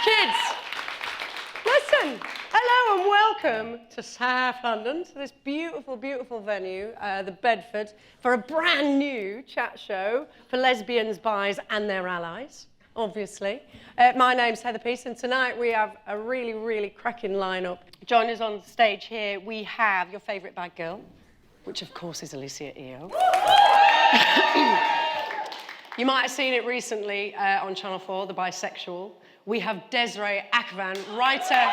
Kids, listen. Hello and welcome to South London, to this beautiful, beautiful venue, the Bedford, for a brand new chat show for lesbians, bis and their allies, obviously. My name's Heather Peace, and tonight we have a really, really cracking lineup. Joining us on stage here, we have your favourite bad girl, which of course is Alicia Eo. You might have seen it recently on Channel 4, The Bisexual. We have Desiree Akhavan, writer.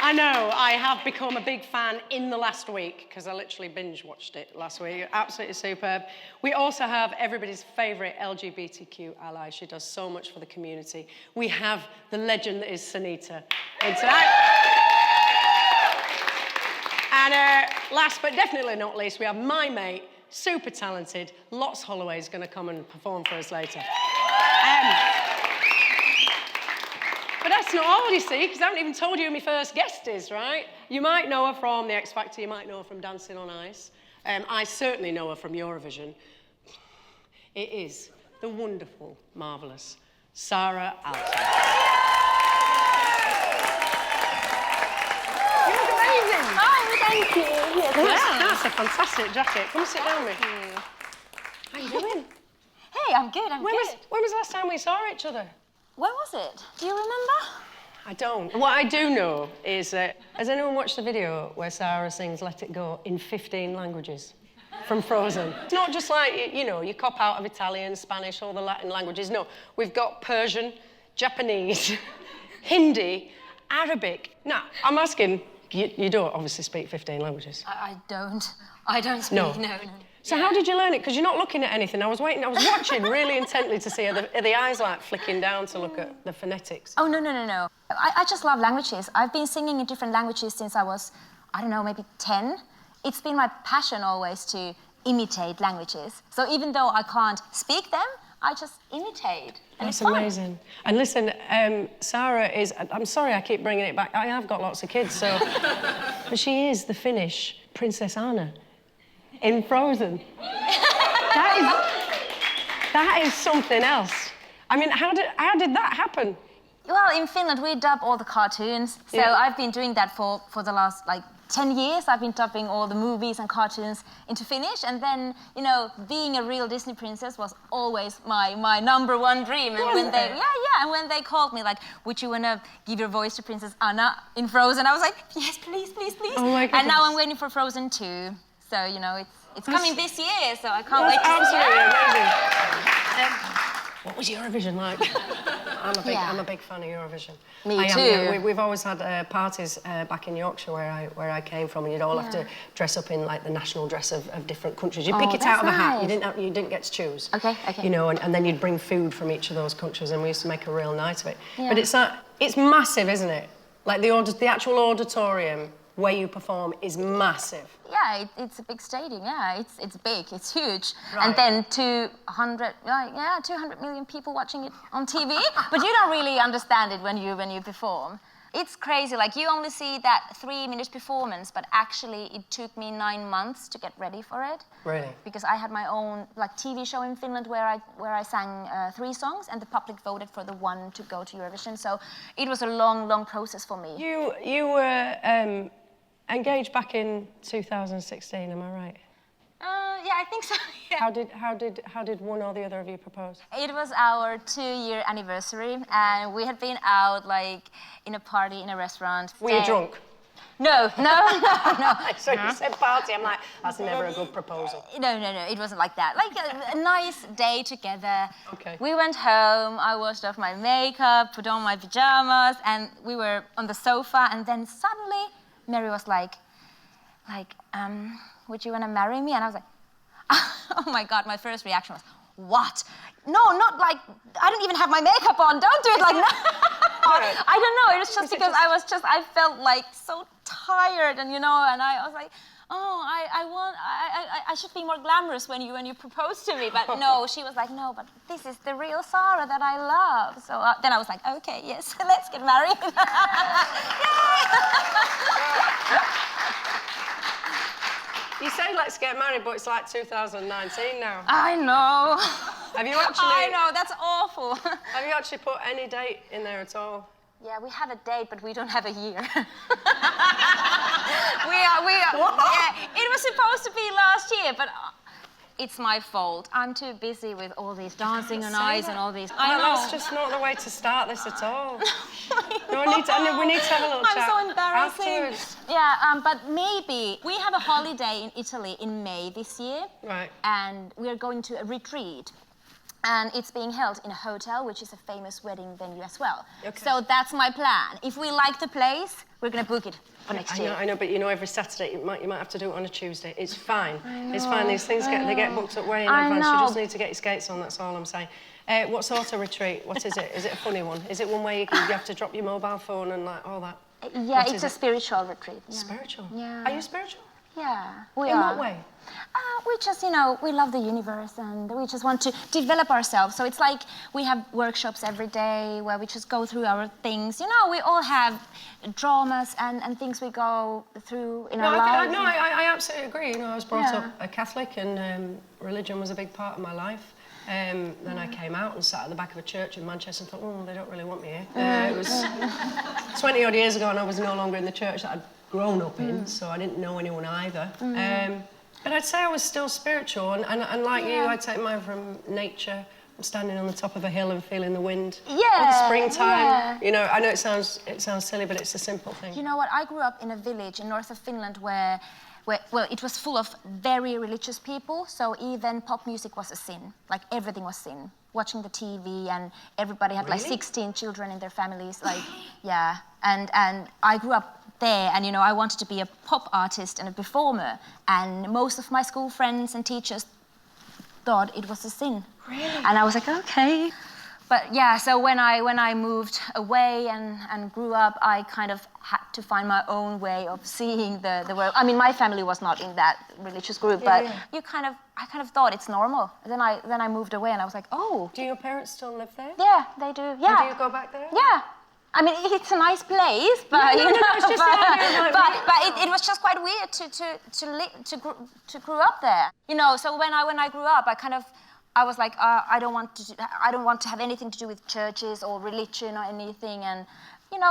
I know, I have become a big fan in the last week because I literally binge watched it last week. Absolutely superb. We also have everybody's favourite LGBTQ ally. She does so much for the community. We have the legend that is Sunita in tonight. And last but definitely not least, we have my mate, super talented, Lots Holloway is going to come and perform for us later. But that's not all, you see, because I haven't even told you who my first guest is, right? You might know her from The X Factor, you might know her from Dancing on Ice. I certainly know her from Eurovision. It is the wonderful, marvellous Saara Aalto. You look amazing. Oh, thank you. Yeah, that's a fantastic jacket. Come sit down with me. How you doing? Hey, I'm good, I'm good. When was the last time we saw each other? When was it? Do you remember? I don't. What I do know is, has anyone watched the video where Saara sings Let It Go in 15 languages from Frozen? It's not just like, you know, you cop out of Italian, Spanish, all the Latin languages. No, we've got Persian, Japanese, Hindi, Arabic. Now, I'm asking, you don't obviously speak 15 languages. I don't speak, no. So how did you learn it? Because you're not looking at anything. I was watching really intently to see are the eyes like flicking down to look at the phonetics. Oh, no. I just love languages. I've been singing in different languages since I was, I don't know, maybe 10. It's been my passion always to imitate languages. So even though I can't speak them, I just imitate. And That's amazing. And listen, Saara is, I'm sorry I keep bringing it back. I have got lots of kids, so... But she is the Finnish Princess Anna in Frozen. That is something else. I mean, how did that happen? Well, in Finland, we dub all the cartoons. So yeah. I've been doing that for the last, 10 years. I've been dubbing all the movies and cartoons into Finnish. And then, you know, being a real Disney princess was always my #1 dream. And when they, and when they called me, would you want to give your voice to Princess Anna in Frozen? I was like, yes, please. Oh my goodness. And now I'm waiting for Frozen 2. So, you know, it's coming this year, so I can't wait to see it. Absolutely amazing. What was Eurovision like? I'm a big fan of Eurovision. Me too. We've always had parties back in Yorkshire where I came from, and you'd all have to dress up in the national dress of different countries. You'd pick it out of a hat. You didn't get to choose. Okay. You know, and then you'd bring food from each of those countries, and we used to make a real night of it. Yeah. But it's massive, isn't it? Like the actual auditorium where you perform is massive. Yeah, it's a big stadium. Yeah, it's big, it's huge, right. And then 200 million people watching it on TV. But you don't really understand it when you perform. It's crazy. You only see that 3 minutes performance, but actually it took me 9 months to get ready for it. Really? Because I had my own TV show in Finland where I sang 3 songs, and the public voted for the one to go to Eurovision. So it was a long process for me. You were engaged back in 2016, am I right? Yeah, I think so. Yeah. How did one or the other of you propose? It was our 2-year anniversary, and we had been out in a party in a restaurant. Were you drunk? No. So you said party, I'm like, that's never a good proposal. No, it wasn't like that. A nice day together. Okay. We went home, I washed off my makeup, put on my pajamas, and we were on the sofa, and then suddenly Mary was like, would you want to marry me? And I was like, oh my God, my first reaction was, what? No, not I don't even have my makeup on, don't do it like that. I don't know, it was just because I felt so tired, and and I was like, oh, I should be more glamorous when you propose to me. But no, she was like, no, but this is the real Saara that I love. So then I was like, okay, yes, let's get married. You say let's get married, but it's 2019 now. I know. Have you actually... I know, that's awful. Have you actually put any date in there at all? Yeah, we have a date, but we don't have a year. Yeah, it was supposed to be last year, but it's my fault. I'm too busy with all these dancing on ice and all these... I know. That's just not the way to start this at all. No, we need to have a little chat. I'm so embarrassing. Afterwards. Yeah, but maybe we have a holiday in Italy in May this year. Right. And we are going to a retreat. And it's being held in a hotel, which is a famous wedding venue as well. Okay. So that's my plan. If we like the place, we're going to book it for next year. I know, but you know, every Saturday you might have to do it on a Tuesday. It's fine. It's fine. These things get booked up way in advance. You just need to get your skates on. That's all I'm saying. What sort of retreat? What is it? Is it a funny one? Is it one where you have to drop your mobile phone and like all that? Yeah, it's a spiritual retreat. Yeah. Spiritual? Yeah. Are you spiritual? Yeah, we are. In what way? We just, we love the universe and we just want to develop ourselves. So it's like we have workshops every day where we just go through our things. We all have dramas and things we go through in our lives. I absolutely agree. I was brought up a Catholic and religion was a big part of my life. Then I came out and sat at the back of a church in Manchester and thought, they don't really want me here. It was 20 odd years ago and I was no longer in the church that I'd grown up in, so I didn't know anyone either. But I'd say I was still spiritual, and like you, I take mine from nature. I'm standing on the top of a hill and feeling the wind. Or the springtime. Yeah. I know it sounds silly, but it's a simple thing. You know what? I grew up in a village in north of Finland where it was full of very religious people, so even pop music was a sin. Like everything was sin. Watching the TV and everybody had like 16 children in their families, and I grew up there and I wanted to be a pop artist and a performer, and most of my school friends and teachers thought it was a sin. Really? And I was like, okay. But yeah, so when I moved away and grew up, I kind of had to find my own way of seeing the world. I mean, my family was not in that religious group, but I kind of thought it's normal. Then I moved away and I was like, oh. Do your parents still live there? Yeah, they do. Yeah. And do you go back there? Yeah. I mean, it's a nice place, but it was just quite weird to grow up there. So when I grew up, I was like, I don't want to have anything to do with churches or religion or anything, and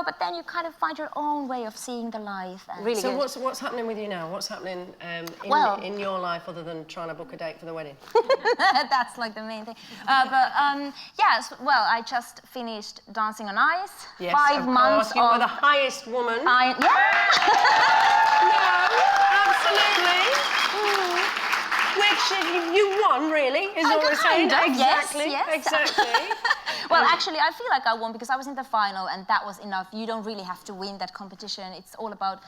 but then you kind of find your own way of seeing the life. And really. So what's happening with you now? What's happening in your life other than trying to book a date for the wedding? That's like the main thing. Yes. Well, I just finished Dancing on Ice. Yes, 5 months. You were the highest woman. Yeah. No, absolutely. Which you won, really, is all we're saying. Exactly. Yes. Exactly. Well, actually, I feel like I won because I was in the final and that was enough. You don't really have to win that competition. It's all about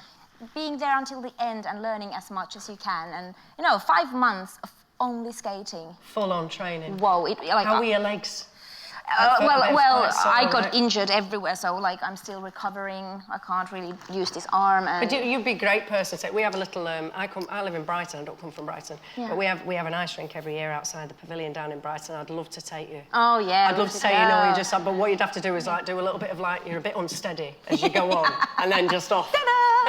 being there until the end and learning as much as you can. And, 5 months of only skating. Full-on training. Whoa. How were your legs? I got injured everywhere, so I'm still recovering. I can't really use this arm. And... But you'd be a great person. We have a little. I live in Brighton. I don't come from Brighton, but we have an ice rink every year outside the pavilion down in Brighton. I'd love to take you. Oh yeah. I'd love to take you. But what you'd have to do is do a little bit of you're a bit unsteady as you go on, and then just off.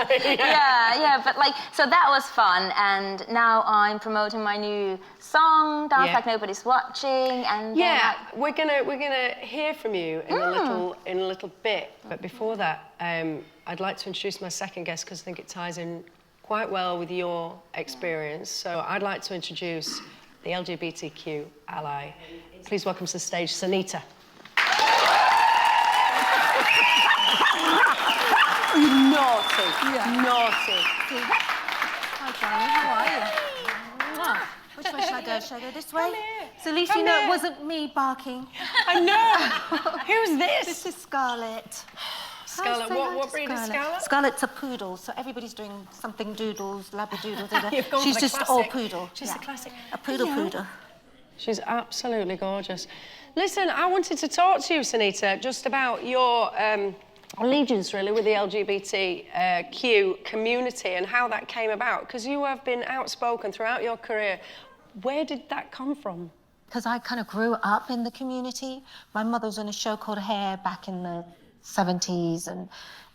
yeah. But so that was fun, and now I'm promoting my new song, Dance Like Nobody's Watching, and we're gonna hear from you in a little bit. But before that, I'd like to introduce my second guest because I think it ties in quite well with your experience. So I'd like to introduce the LGBTQ ally. Please welcome to the stage, Sunita. Naughty. Naughty. Hi, darling. How are you? Which way should I go? Should I go this way? So at least Come it here. wasn't me barking. I know. Who's this? This is Scarlett. Scarlett. Hi, say hi What to breed is Scarlett? Scarlett's a poodle, so everybody's doing something doodles, labradoodles. You've gone She's for the just classic. all poodle. She's the classic. A poodle. She's absolutely gorgeous. Listen, I wanted to talk to you, Sunita, just about your allegiance, really, with the LGBTQ community and how that came about, because you have been outspoken throughout your career. Where did that come from? Because I kind of grew up in the community. My mother was on a show called Hair back in the 70s, and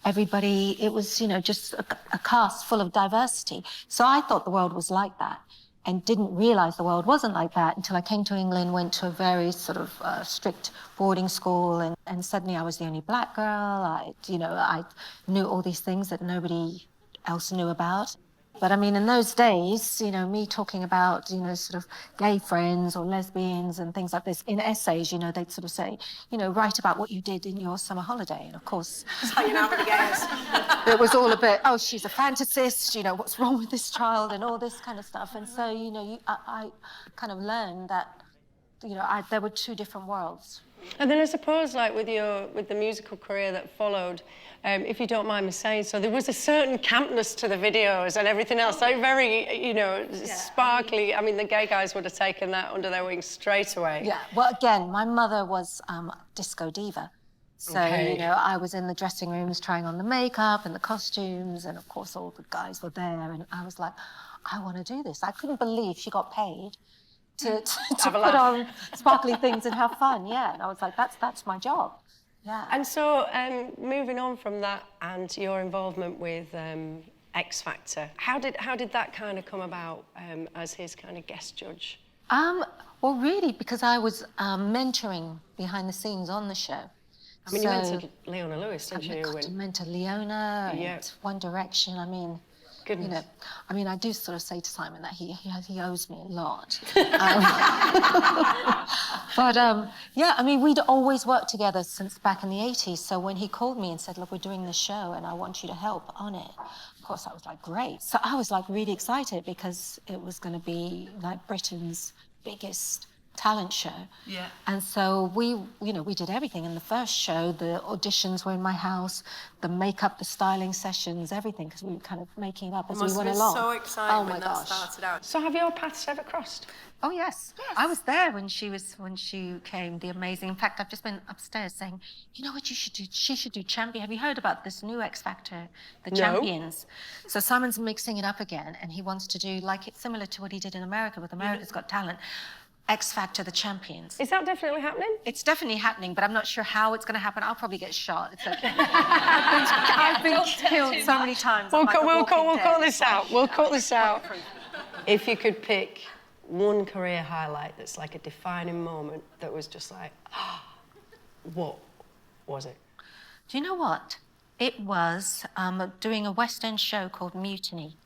everybody, it was, just a cast full of diversity. So I thought the world was like that. and didn't realise the world wasn't like that until I came to England, went to a very sort of strict boarding school, and suddenly I was the only black girl. I knew all these things that nobody else knew about. But I mean, in those days, me talking about, sort of gay friends or lesbians and things like this in essays, they'd sort of say, write about what you did in your summer holiday. And of course, it was all a bit, oh, she's a fantasist, what's wrong with this child and all this kind of stuff. And so, I kind of learned that, there were two different worlds. And then I suppose, like, with the musical career that followed, if you don't mind me saying so, there was a certain campness to the videos and everything else. They're very, sparkly. I mean, the gay guys would have taken that under their wings straight away. Yeah, well, again, my mother was disco diva. So, Okay. I was in the dressing rooms trying on the makeup and the costumes, and of course all the guys were there, and I was like, I want to do this. I couldn't believe she got paid to put on sparkly things and have fun, yeah. And I was like, that's my job, yeah. And so, moving on from that and your involvement with X Factor, how did that kind of come about as his kind of guest judge? Well, really, because I was mentoring behind the scenes on the show. I mean, you mentored Leona Lewis, didn't you? I mentored Leona and One Direction. I mean, Goodness. I do sort of say to Simon that he owes me a lot. But we'd always worked together since back in the 80s. So when he called me and said, look, we're doing this show and I want you to help on it, of course, I was like, great. So I was like really excited because it was going to be like Britain's biggest talent show. Yeah. And so we did everything. In the first show, the auditions were in my house, the makeup, the styling sessions, everything, because we were kind of making it up as we went along. So exciting when that gosh. started out. So have your paths ever crossed? Oh yes. I was there when she came, the amazing. In fact, I've just been upstairs saying, you know what you should do? She should do Champion. Have you heard about this new X Factor, the Champions? So Simon's mixing it up again, and he wants to do like it's similar to what he did in America with America's Got Talent. X Factor, the Champions. Is that definitely happening? It's definitely happening, but I'm not sure how it's going to happen. I'll probably get shot. It's okay. I've been killed so many times. We'll cut this out. We'll cut this out. If you could pick one career highlight that's like a defining moment that was just like, what was it? Do you know what? It was doing a West End show called Mutiny.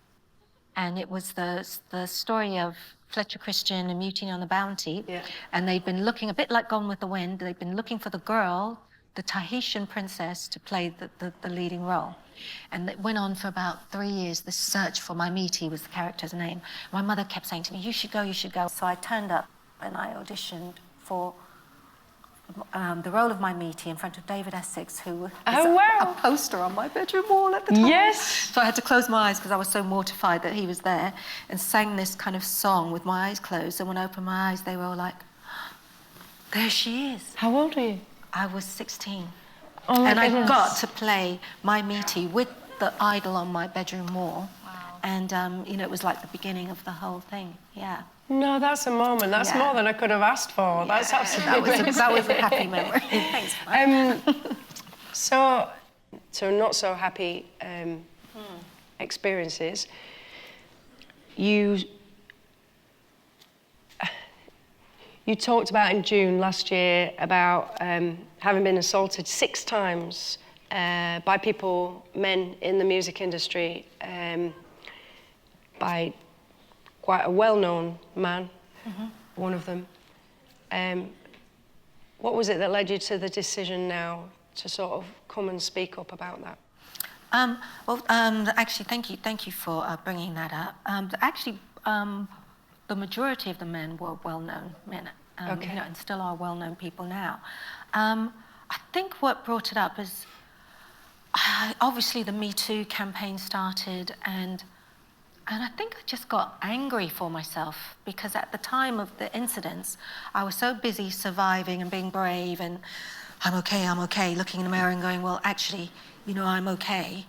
And it was the story of Fletcher Christian and Mutiny on the Bounty. Yeah. And they'd been looking, a bit like Gone with the Wind, they'd been looking for the girl, the Tahitian princess, to play the leading role. And it went on for about 3 years, this search for my Meaty was the character's name. My mother kept saying to me, you should go, you should go. So I turned up and I auditioned for the role of my Meaty in front of David Essex, who was a poster on my bedroom wall at the time. Yes. So I had to close my eyes because I was so mortified that he was there, and sang this kind of song with my eyes closed. And when I opened my eyes, they were all like, there she is. How old are you? I was 16. Oh, and I got to play my Meaty with the idol on my bedroom wall. Wow. And, it was like the beginning of the whole thing, yeah. No, that's a moment. That's more than I could have asked for. That's absolutely that was a happy memory. Thanks. So not so happy experiences. You talked about in June last year about having been assaulted 6 times by people, men in the music industry, by quite a well-known man, one of them. What was it that led you to the decision now to sort of come and speak up about that? Actually, thank you for bringing that up. The majority of the men were well-known men, and still are well-known people now. I think what brought it up is, obviously the Me Too campaign started, and I think I just got angry for myself, because at the time of the incidents, I was so busy surviving and being brave and I'm okay, looking in the mirror and going, well, actually, I'm okay,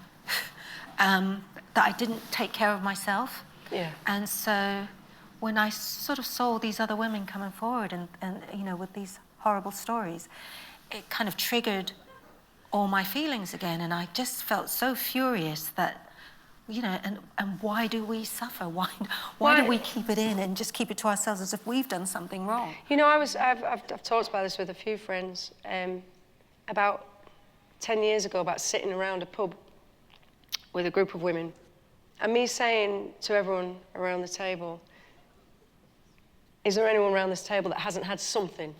that I didn't take care of myself. Yeah. And so when I sort of saw these other women coming forward and with these horrible stories, it kind of triggered all my feelings again, and I just felt so furious that you know, and why do we suffer? Why do we keep it in and just keep it to ourselves as if we've done something wrong? You know, I've talked about this with a few friends about 10 years ago, about sitting around a pub with a group of women, and me saying to everyone around the table, is there anyone around this table that hasn't had something?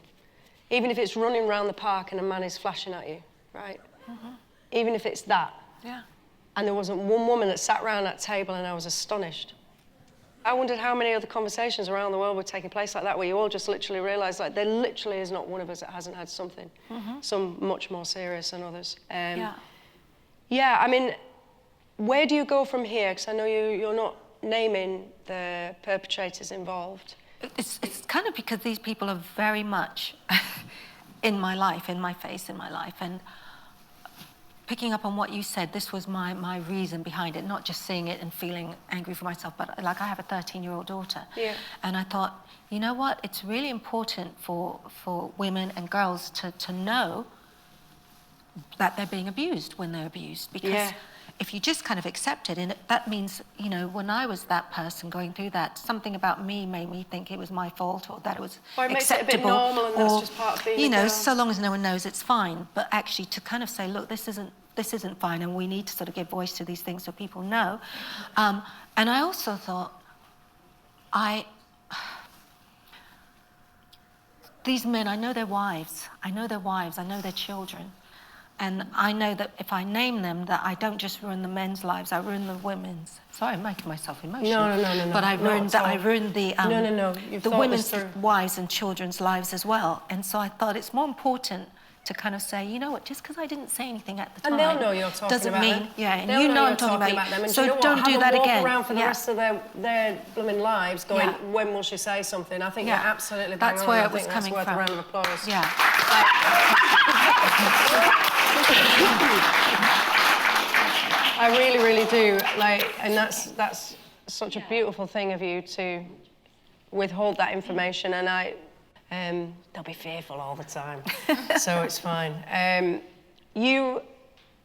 Even if it's running around the park and a man is flashing at you, right? Mm-hmm. Even if it's that. Yeah. And there wasn't one woman that sat around that table, and I was astonished. I wondered how many other conversations around the world were taking place like that, where you all just literally realise, like, there literally is not one of us that hasn't had something. Mm-hmm. Some much more serious than others. Yeah, I mean, where do you go from here? Because I know you're not naming the perpetrators involved. It's kind of because these people are very much in my life, in my face, in my life. And picking up on what you said, this was my reason behind it, not just seeing it and feeling angry for myself, but like I have a 13-year-old daughter. Yeah. And I thought, you know what? It's really important for women and girls to know that they're being abused when they're abused. Because if you just kind of accept it, and that means, you know, when I was that person going through that, something about me made me think it was my fault, or that it was or it makes acceptable, it a bit normal, and that's just part of being you know, a girl. so long as no one knows, it's fine. But actually, to kind of say, look, this isn't fine, and we need to sort of give voice to these things so people know. And I also thought, these men, I know their wives, I know their children. And I know that if I name them, that I don't just ruin the men's lives, I ruin the women's. Sorry, I'm making myself emotional. No. But I ruined the women's wives and children's lives as well. And so I thought it's more important to kind of say, you know what, just because I didn't say anything at the time, and they'll know you're talking doesn't about mean, them. yeah, and they'll you know I'm talking talking about them. And so you know don't do that walk again. Around for the rest of their blooming lives going, when will she say something? I think you're absolutely bang on. That's where it was coming from. That's worth a round of applause. Yeah. I really, really do. Like, and that's such a beautiful thing of you to withhold that information. And they'll be fearful all the time, so it's fine. You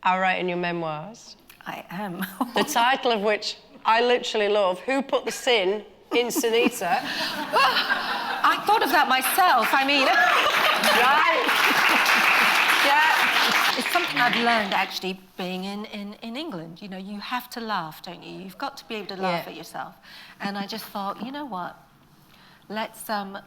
are writing your memoirs. I am. The title of which I literally love. Who put the sin in Sunita? I thought of that myself. I mean, right? Yeah. It's something I've learned actually being in England. You know, you have to laugh, don't you? You've got to be able to laugh at yourself. And I just thought, you know what? Let's tell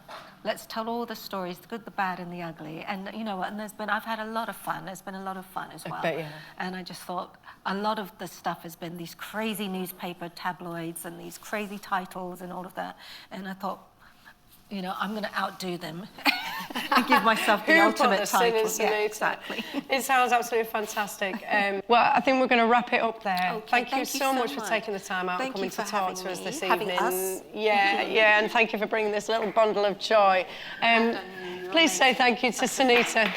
all the stories, the good, the bad, and the ugly. And you know what? And I've had a lot of fun. There's been a lot of fun as well. I bet you have. And I just thought a lot of the stuff has been these crazy newspaper tabloids and these crazy titles and all of that. And I thought, you know, I'm going to outdo them and give myself the ultimate title. Yeah, exactly. It sounds absolutely fantastic. Well, I think we're going to wrap it up there. Okay, thank you so much for taking the time out and coming to talk to us this evening. Us. Yeah, and thank you for bringing this little bundle of joy. Please say thank you to Sunita.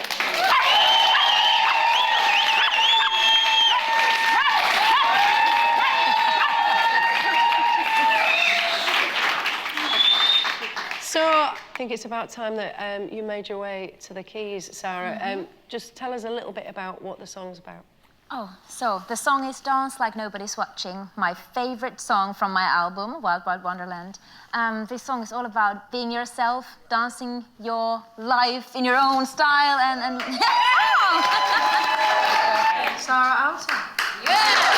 So I think it's about time that you made your way to the keys, Saara. Just tell us a little bit about what the song's about. Oh, so the song is Dance Like Nobody's Watching, my favourite song from my album, Wild Wild Wonderland. This song is all about being yourself, dancing your life in your own style, and Saara Aalto. Yeah!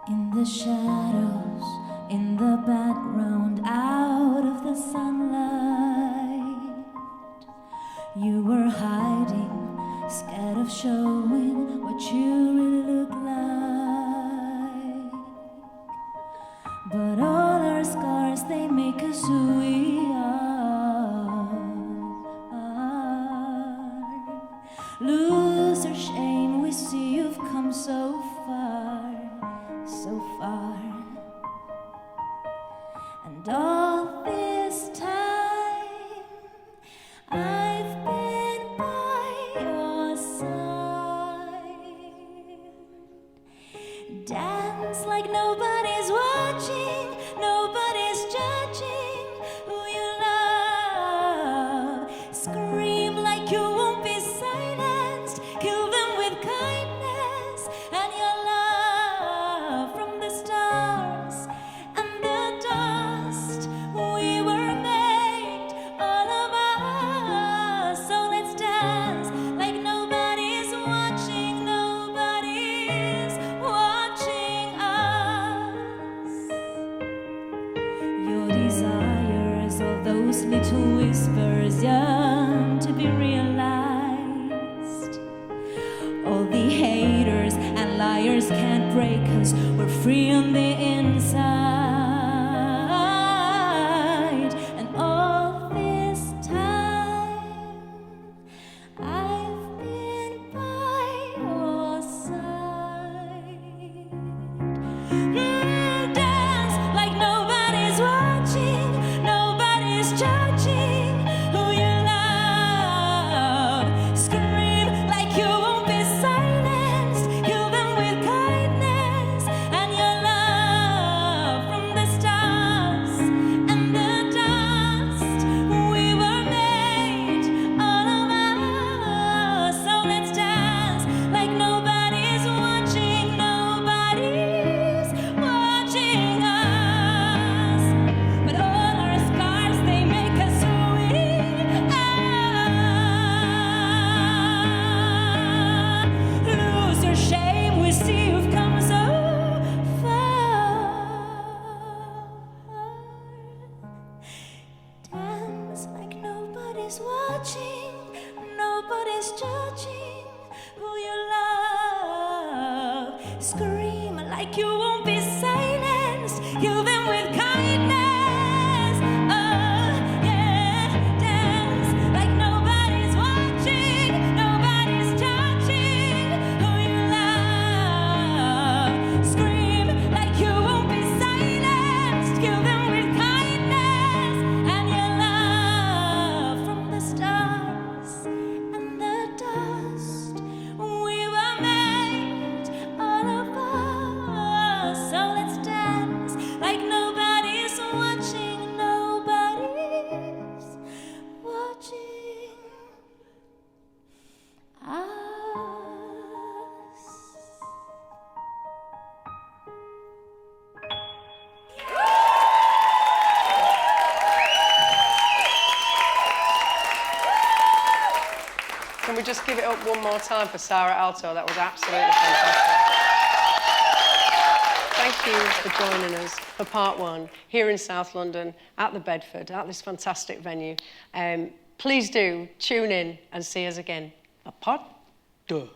In the shadows, in the background, out of the sunlight, you were hiding, scared of showing what you really look like. But all our scars, they make us who we are. Lose our shame, we see you've come so far. So far, and all this time I've been by your side. Dance like nobody's watching, fires can't break us, we're free on the inside. And all this time I've been by your side. Dance like nobody's watching, nobody's judging who you love. Scream like you won't be silenced, heal them with kindness and your love. From the stars and the dust, we were made, all of us. So let's dance like nobody's watching, nobody's watching us. But all our scars, they make us who we are. Lose your shame, we see you've come so far. Dance like nobody's watching, nobody's judging who you love. Scream like you won't be silenced, heal them with kindness. Oh, yeah. Dance like nobody's watching, nobody's judging who you love. Scream like you won't be silenced, heal them with kindness and your love. From the stars and the dust, we were made, all of us. So let's dance like nobody's watching, nobody's watching us. Can we just give it up one more time for Saara Aalto? That was absolutely fantastic. Thank you for joining us for part one here in South London at the Bedford, at this fantastic venue. Please do tune in and see us again for part two.